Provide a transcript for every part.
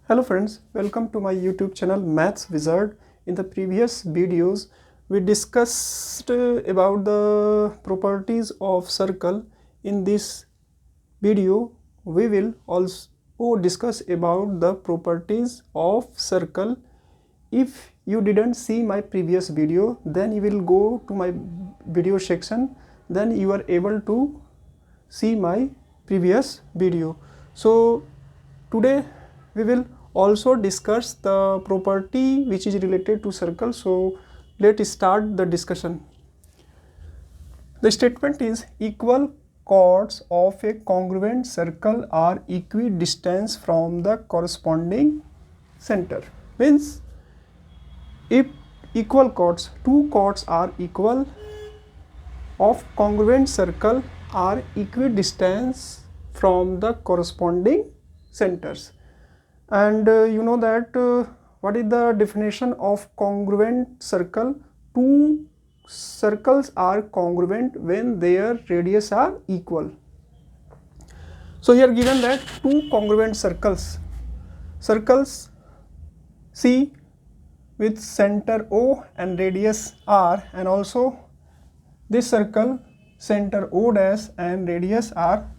Hello friends, welcome to my YouTube channel Maths Wizard. In the previous videos, we discussed about the properties of circle. In this video, we will also discuss about the properties of circle. If you didn't see my previous video, then you will go to my video section, then you are able to see my previous video. So today we will also discuss the property which is related to circle. So let's start the discussion. The statement is equal chords of a congruent circle are equidistant from the corresponding center. Means if equal chords, two chords are equal of congruent circle are equidistant from the corresponding centers. And you know that what is the definition of congruent circle? Two circles are congruent when their radius are equal. So here given that two congruent circles C with center O and radius R, and also this circle center O dash and radius R.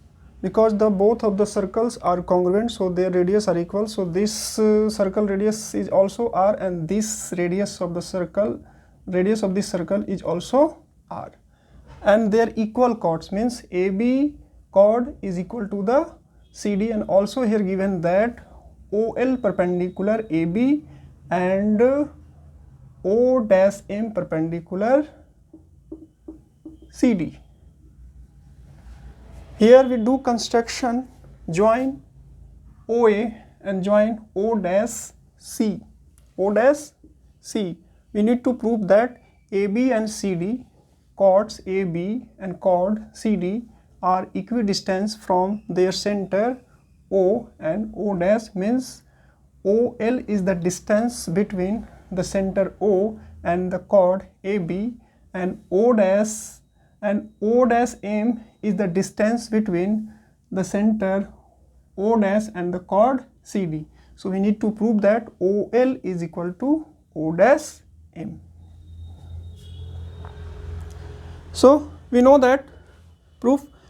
Because the both of the circles are congruent, so their radius are equal. So this circle radius is also R, and this radius of this circle is also R, and their equal chords means AB chord is equal to the CD, and also here given that OL perpendicular AB and O dash M perpendicular CD. Here we do construction, join OA and join O dash C. We need to prove that AB and CD, chords AB and chord CD are equidistant from their center O, and O dash means OL is the distance between the center O and the chord AB, and O dash M is the distance between the center O dash and the chord CD. So we need to prove that OL is equal to O dash M. So we know that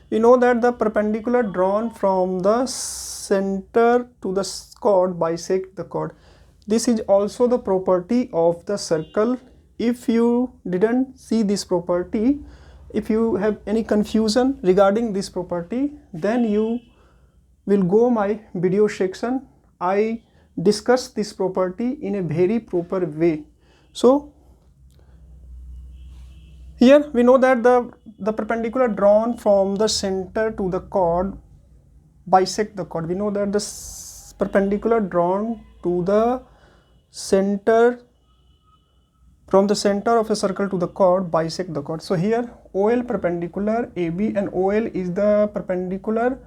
the perpendicular drawn from the center to the chord bisect the chord. This is also the property of the circle. If you didn't see this property, if you have any confusion regarding this property, then you will go my video section. I discuss this property in a very proper way. So here we know that the perpendicular drawn from the center to the chord bisect the chord. We know that the perpendicular drawn to the center from the center of a circle to the chord bisect the chord. So here OL perpendicular AB, and OL is the perpendicular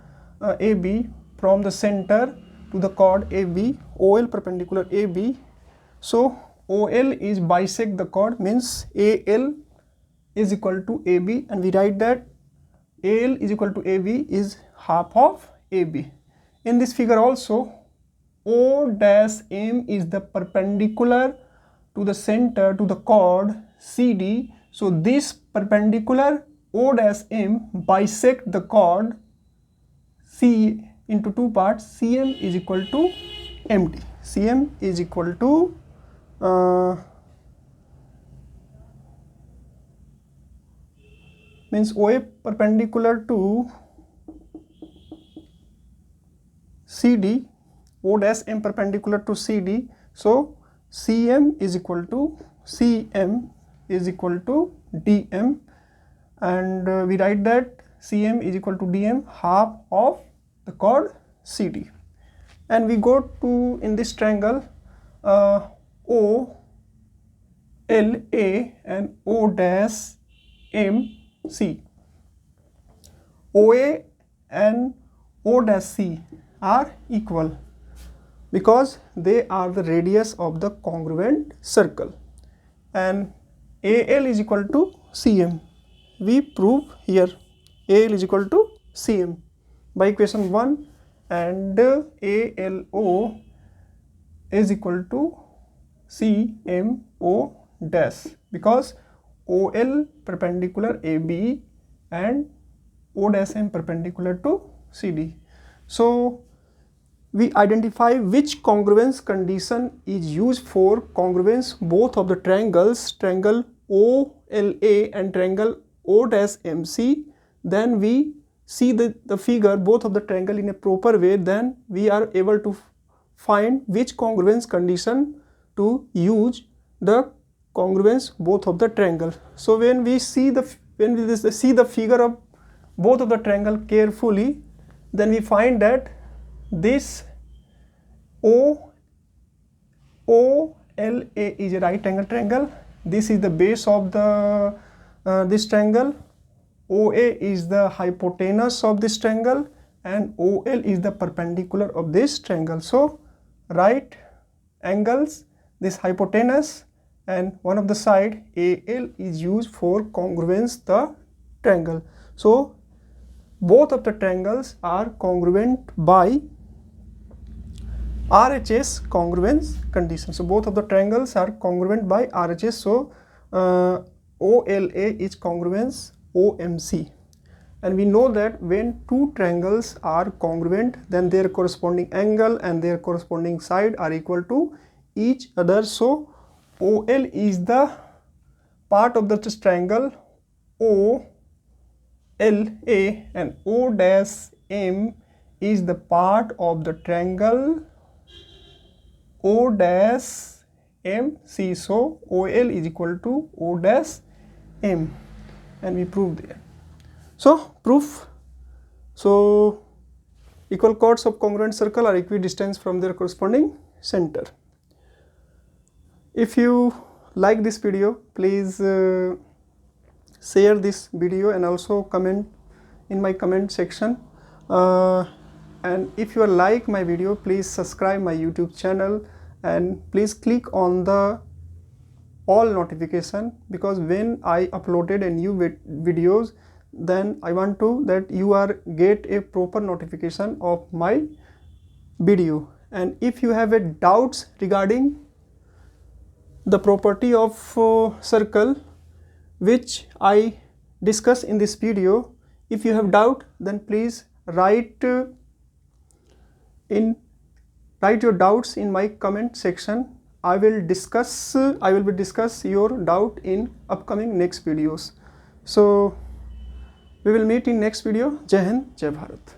AB from the center to the chord AB, OL perpendicular AB. So OL is bisect the chord, means AL is equal to AB, and we write that AL is equal to AB is half of AB. In this figure also, O dash M is the perpendicular to the center to the chord CD. So this perpendicular O dash M bisect the chord C into two parts. CM is equal to MD. CM is equal to means OA perpendicular to CD, O dash M perpendicular to CD. So CM is equal to DM, and we write that CM is equal to DM, half of the chord CD. And we go to, in this triangle, O L A and O dash M C. OA and O dash C are equal because they are the radius of the congruent circle, and AL is equal to CM. We prove here AL is equal to CM by equation 1, and ALO is equal to CMO dash, because OL perpendicular AB and O dash M perpendicular to CD. So we identify which congruence condition is used for congruence both of the triangles, triangle OLA and triangle O dash MC. Then we see the figure, both of the triangle in a proper way, then we are able to find which congruence condition to use the congruence both of the triangle. So when we see the figure of both of the triangle carefully, then we find that this OLA is a right angle triangle. This is the base of the this triangle. OA is the hypotenuse of this triangle, and OL is the perpendicular of this triangle. So right angles, this hypotenuse and one of the side AL is used for congruence the triangle. So both of the triangles are congruent by RHS congruence condition. So both of the triangles are congruent by RHS. So OLA is congruence OMC. And we know that when two triangles are congruent, then their corresponding angle and their corresponding side are equal to each other. So OL is the part of the triangle OLA and O dash M is the part of the triangle O dash MC. So OL is equal to O dash M, and we prove there. So proof. So equal chords of congruent circle are equidistant from their corresponding center. If you like this video, please share this video and also comment in my comment section. And if you like my video, please subscribe my YouTube channel and please click on the all notification, because when I uploaded a new videos, then I want to that you are get a proper notification of my video. And if you have a doubts regarding the property of circle which I discuss in this video, if you have doubt, then please write your doubts in my comment section. I will discuss your doubt in upcoming next videos. So we will meet in next video. Jai Hind, Jai Bharat.